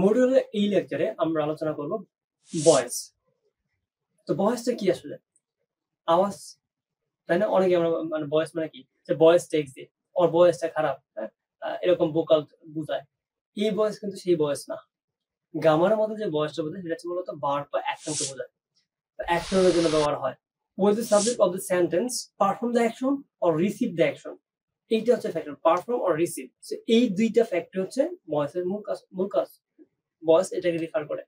মডিউলের এই লেকচারে আমরা আলোচনা করব ভয়েস। তো ভয়েসটা কি আসলে? আওয়াজ, তাই না? অনেকে আমরা মানে ভয়েস মানে কি, যে ভয়েস টেক্সট দিয়ে ওর ভয়েসটা খারাপ, হ্যাঁ, এরকম ভোকাল বুঝায়। এই ভয়েস কিন্তু সেই ভয়েস না। গ্রামারের মধ্যে যে ভয়েসটা বোঝায় সেটা হচ্ছে মূলত ভার্ব বা অ্যাকশনকে বোঝায়। অ্যাকশনের জন্য ব্যবহার হয়। Was the subject of the sentence perform the action or receive the action. এইটা হচ্ছে ফ্যাক্টর, পারফর্ম অর রিসিভ। এই দুইটা ফ্যাক্টর হচ্ছে ভয়েসের মূল কাজ। ভয়েস এটাকে রিফার করে।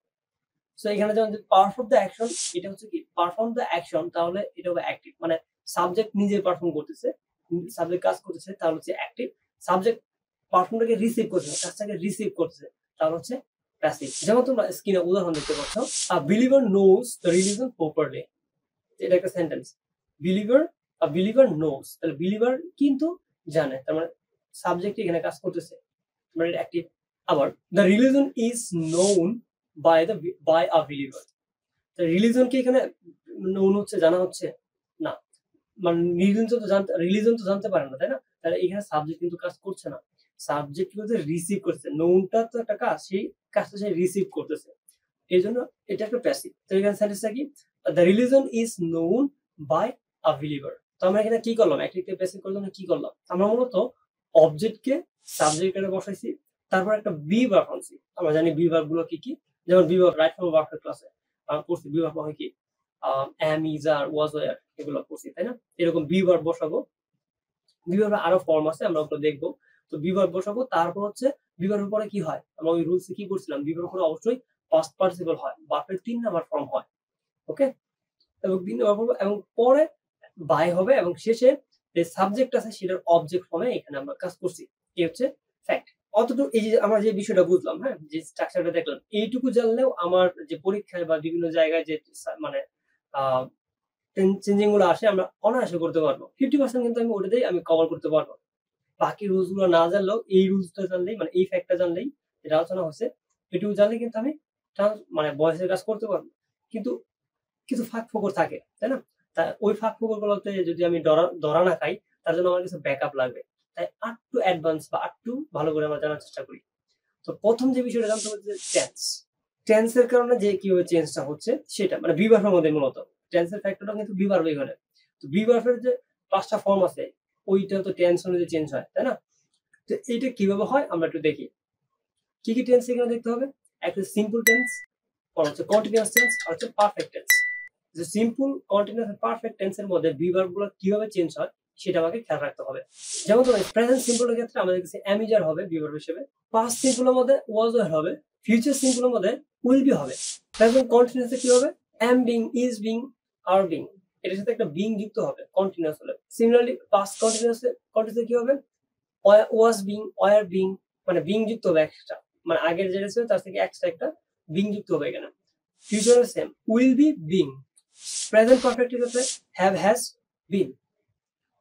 সো এখানে যেমন পারফর্ম দ্য অ্যাকশন, এটা হচ্ছে কি পারফর্ম দ্য অ্যাকশন, তাহলে এটা হবে অ্যাক্টিভ, মানে সাবজেক্ট নিজে পারফর্ম করতেছে, সাবজেক্ট কাজ করতেছে, তাহলে হচ্ছে অ্যাক্টিভ। সাবজেক্ট পারফর্মটাকে রিসিভ করতেছে, কাজটাকে রিসিভ করতেছে, তাহলে হচ্ছে প্যাসিভ। যেমন তোমরা স্ক্রিনে উদাহরণ দেখতে পাচ্ছ, a believer knows the religion properly. এটা একটা সেন্টেন্স। বিলিভার নোজ, তাহলে বিলিভার কিন্তু জানে, তার মানে সাবজেক্ট এখানে কাজ করতেছে, মানে অ্যাক্টিভ। আবার the religion is known by a believer, religion কি এখানে নোন হচ্ছে, জানা হচ্ছে না, মানে রিলিজন তো জানতে পারে না, তাই না? তাহলে এখানে সাবজেক্ট কিন্তু কাজ করছে না, সাবজেক্ট কিন্তু রিসিভ করছে। নোনটা তো একটা কাজ, সেই কাজটা সে রিসিভ করতেছে, এই জন্য এটা একটা প্যাসিভ। তো এখানে সেন্টেন্সটা কি, the religion is known by a believer. তো আমরা এখানে কি করলাম, অ্যাক্টিভকে প্যাসিভ করার জন্য কি করলাম, আমরা মূলত অবজেক্টকে সাবজেক্টে বসাইছি, তারপর একটা বি ভার্ব আনছি। আমরা জানি বি ভার্ব গুলো কি কি, যেমন be verb right from verb ক্লাসে পড়ছি, বি ভার্ব হয় কি am, is, are, was, were, এগুলো পড়ছি, তাই না? এরকম বি ভার্ব বসাবো। বি ভার্বের আরো ফর্ম আছে, আমরা ওগুলো দেখবো। তো বি ভার্ব বসাবো, তারপর হচ্ছে বি ভার্বের পরে কি হয়, আমরা ওই রুলসে কি করছিলাম, বি ভার্বের পরে অবশ্যই পাস্ট পার্টিসিপল হয়, ভার্বের 3 নাম্বার ফর্ম হয়। ওকে, এবং 3 নাম্বার ফর্ম, এবং পরে বাই হবে, এবং শেষে যে সাবজেক্ট আছে সেটার অবজেক্ট ফর্মে এখানে আমরা কাজ করছি। এই হচ্ছে ফ্যাক্ট। অতটুকু এই যে আমরা যে বিষয়টা বুঝলাম, হ্যাঁ, যে স্ট্রাকচারটা দেখলাম, এইটুকু জানলেও আমার যে পরীক্ষায় বা বিভিন্ন জায়গায় যে মানে চেঞ্জিং গুলো আসে আমরা অনায়াসে করতে পারবো। 50% কিন্তু আমি ওটাতেই আমি কভার করতে পারবো। বাকি রুলস গুলো না জানলেও এই রুলসটা জানলেই, মানে এই ফ্যাক্টটা জানলেই, যেটা আলোচনা হচ্ছে, এটুকু জানলে কিন্তু আমি মানে ভয়েসের কাজ করতে পারবো। কিন্তু কিছু ফাঁক ফোকর থাকে, তাই না? তা ওই ফাঁক ফোকর গুলোতে যদি আমি ধরা না খাই, তার জন্য আমার কিছু ব্যাকআপ লাগবে। তাই আরেকটু অ্যাডভান্স বা আরেকটু ভালো করে আমরা জানার চেষ্টা করি। তো প্রথম যে বিষয়টা জানতে হবে যে টেন্স। টেন্সের কারণে যে কিভাবে চেঞ্জটা হচ্ছে সেটা, মানে বিভার্বের মধ্যে মূলত টেন্সের ফ্যাক্টরটা কিন্তু বিভার্ব এখানে। তো বিভার্বের যে 5টা ফর্ম আছে, ওইটা তো টেন্স অনুযায়ী চেঞ্জ হয়, তাই না? তো এইটা কিভাবে হয় আমরা একটু দেখি। কি কি টেন্স এখানে দেখতে হবে, একটা সিম্পল টেন্স, আর হচ্ছে কন্টিনিউয়াস টেন্স, আর হচ্ছে পারফেক্ট টেন্স। যে সিম্পল, কন্টিনিউয়াস আর পারফেক্ট টেন্সের মধ্যে বিভার্ব গুলো কিভাবে চেঞ্জ হয় সেটা আমাকে খেয়াল রাখতে হবে। যেমন ধরুন প্রেজেন্ট সিম্পলের ক্ষেত্রে আমাদের কাছে অ্যামিজার হবে বিভার্ব হিসেবে, পাস্ট সিম্পলের মধ্যে ওয়াজ ওয়্যার হবে, ফিউচার সিম্পলের মধ্যে উইল বি হবে। প্রেজেন্ট কন্টিনিউয়াসে কি হবে, am being, is being, are being, এটার সাথে একটা বিং যুক্ত হবে কন্টিনিউয়াস হলে। সিমিলারলি পাস্ট কন্টিনিউয়াসে কি হবে, ওয়াজ বিং, ওয়্যার বিং, মানে বিং যুক্ত হবে এক্সট্রা, মানে আগের যেটা ছিল তার থেকে এক্সট্রা একটা বিং যুক্ত হবে এখানে। Future same, will be, being. Present পারফেক্টের ক্ষেত্রে হ্যাভ, হ্যাজ, বিন।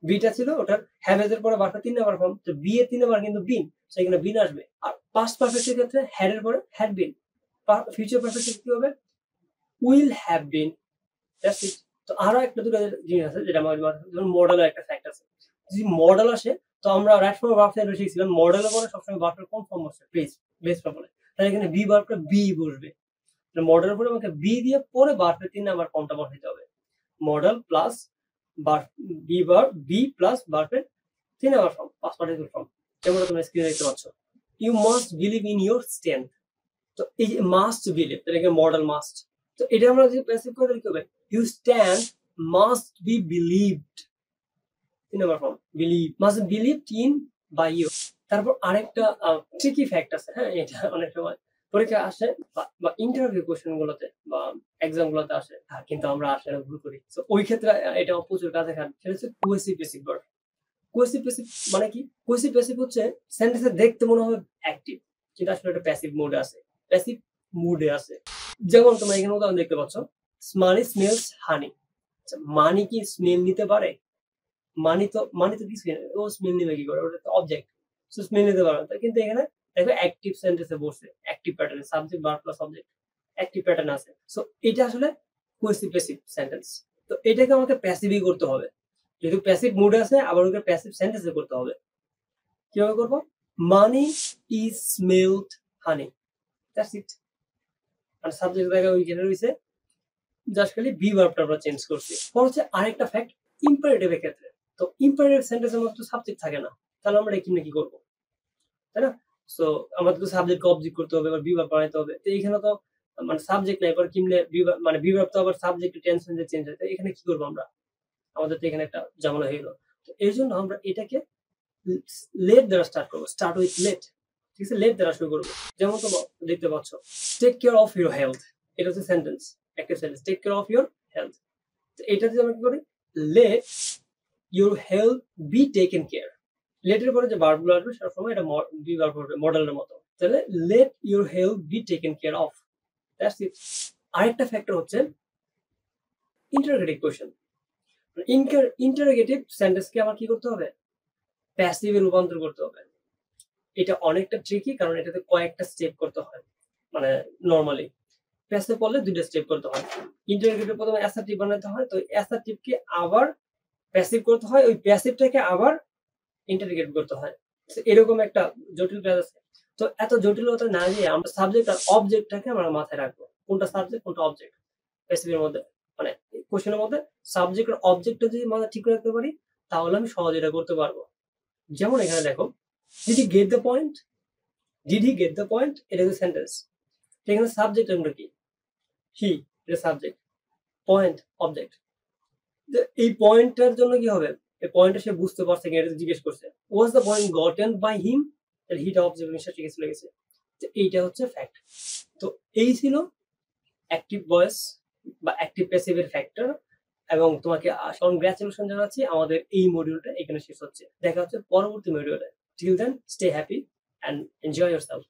বিটা ছিল ওটার হ্যাভ এর পরে বারটা 3 নাম্বার ফর্ম, তো বি এর 3 নাম্বার কিন্তু বিন, সো এখানে বিন আসবে। আর পাস্ট পারফেক্টের ক্ষেত্রে হ্যাড এর পরে হ্যাড বিন। ফিউচার পারফেক্টে কি হবে, will have been. That's it. তো আরো একটা দুটো জিনিস আছে যেটা আমাদের যেমন মডেলের একটা ফ্যাক্ট আছে। যদি মডেল আসে, তো আমরা রাইট ফর্ম ভার্ব থেকে শিখছিলাম মডেলের পরে সবসময় ভার্বের কোন ফর্ম আসে, বেস ফর্ম বলে। তাহলে এখানে বি ভার্বটা বি বসবে, মডেলের পরে আমাকে বি দিয়ে পরে ভার্বের 3 নাম্বার ফর্মটা বসাইতে হবে। মডেল প্লাস বি প্লাস ভার্বের 3 number form, past participle form, যেমন তোমরা স্ক্রিনে দেখতে পাচ্ছ। You must believe in your strength. তো এই যে মাস্ট বিলিভ, তাহলে মডেল মাস্ট। তো এটা আমরা যদি প্যাসিভ করে কি হবে, you stand must be believed. 3 number form, believe, must believed in by you. তারপর আরেকটা ট্রিকি ফ্যাক্ট আছে, হ্যাঁ, এটা অনেক সময় পরীক্ষা আসে বা ইন্টারভিউ কোশ্চেন গুলোতে বা এক্সাম গুলোতে আসে, কিন্তু আমরা আসলে ভুল করি। তো ওই ক্ষেত্রে এটা প্রচুর কাজে খাট। সেটা হচ্ছে cohesive passive verb. Cohesive passive মানে কি, কোহেসিভ প্যাসিভ হচ্ছে সেন্টেন্সে দেখতে মনে হবে অ্যাক্টিভ, কিন্তু আসলে এটা প্যাসিভ মোডে আছে, প্যাসিভ মুডে আছে। যেমন তোমরা এখানে উদাহরণ দেখতে পাচ্ছ, মানি স্মেলস হানি। মানি কি স্মেল নিতে পারে? মানি তো কি ও স্মেল নিবে কি করে, ওটা তো অবজেক্ট, সো স্মেল নিতে পারে না। কিন্তু এখানে দেখো অ্যাক্টিভ সেন্টেন্সে বসছে, অ্যাক্টিভ প্যাটার্নে, subject verb plus object, active pattern আছে। সো এটা আসলে কোহেসিভ প্যাসিভ সেন্টেন্স। তো এটাকে আমাকে প্যাসিভই করতে হবে, যেহেতু প্যাসিভ মুডে আছে, আবার ওকে প্যাসিভ সেন্টেন্সে করতে হবে। কিভাবে করবো, money is smelled honey. That's it. মানে সাবজেক্ট জায়গায় ওইখানে রয়েছে, জাস্ট খালি বি ভার্বটা আমরা চেঞ্জ করছি। পর হচ্ছে আরেকটা ফ্যাক্ট ইম্পারেটিভের ক্ষেত্রে। তো ইম্পারেটিভ সেন্টেন্সের মধ্যে সাবজেক্ট থাকে না, তাহলে আমরা এখানে কি করবো, তাই না? সো আমাদের তো সাবজেক্টকে অবজেক্ট করতে হবে, আবার বি ভার্ব বানাইতে হবে। তো এখানে তো মানে সাবজেক্ট নাই, এবার কিমলে মানে বি ভার্ব তো আবার সাবজেক্ট টেন্স চেঞ্জ হয়। তো এখানে কি করবো আমরা? আমাদের তো এখানে একটা ঝামেলা হয়ে গেল। তো এর জন্য আমরা এটাকে লেট দ্বারা স্টার্ট করবো, স্টার্ট উইথ লেট। ঠিক আছে, লেট দ্বারা শুরু করবো। যেমন তো দেখতে পাচ্ছ, take care of your health, এটা হচ্ছে সেন্টেন্স, একটা sentence, take care of your health. তো এটা যদি আমরা কি করি, let your health be taken care. লেটের পরে যে ভার্বগুলো আসবে সবসময় এটা বি ভার্ব হবে মডেলের মতো। তাহলে late your health be taken care of, that's it. আরেকটা ফ্যাক্টর হচ্ছে ইন্টারোগেটিভ কোয়েশ্চেন। ইন্টারোগেটিভ সেন্টেন্সকে আমার কি করতে হবে, প্যাসিভে রূপান্তর করতে হবে। এটা অনেকটা ট্রিকি, কারণ এটাতে কয়েকটা স্টেপ করতে হয়। মানে নরমালি প্যাসিভ পড়লে দুইটা স্টেপ করতে হয়। ইন্টারোগেটিভ প্রথমে অ্যাসার্টিভ বানাতে হয়, তো অ্যাসার্টিভকে আবার প্যাসিভ করতে হয়, ওই প্যাসিভটাকে আবার ইন্টারোগেট করতে হয়। এরকম একটা জটিল কাজ আছে। তো এত জটিলতা না দিয়ে আমরা সাবজেক্ট আর অবজেক্টটাকে আমরা মাথায় রাখবো, কোনটা সাবজেক্ট কোনটা অবজেক্ট। প্যাসিভের মধ্যে মানে কোশ্চেনের মধ্যে সাবজেক্ট আর অবজেক্টটা যদি মাথায় ঠিক রাখতে পারি, তাহলে আমি সহজে এটা করতে পারবো। যেমন এখানে দেখো, did he get the point, did he get the point, এটা হচ্ছে সেন্টেন্স। এখানে সাবজেক্ট আমরা কি, হি, এটা সাবজেক্ট, পয়েন্ট অবজেক্ট। এই পয়েন্টটার জন্য কি হবে, এই পয়েন্টটা সে বুঝতে পারছে কিনা এটা জিজ্ঞেস করছে। Was the point gotten by him, তাহলে হিটা অবজেক্ট নিশ্চয় ঠিক চলে গেছে। তো এইটা হচ্ছে ফ্যাক্ট। তো এই ছিল অ্যাক্টিভ ভয়েস বা অ্যাক্টিভ প্যাসিভের ফ্যাক্টর। এবং তোমাকে কনগ্রাচুলেশন জানাচ্ছি, আমাদের এই মডিউলটা এখানে শেষ হচ্ছে। দেখা হচ্ছে পরবর্তী মডিউলে। Till then stay happy and enjoy yourself.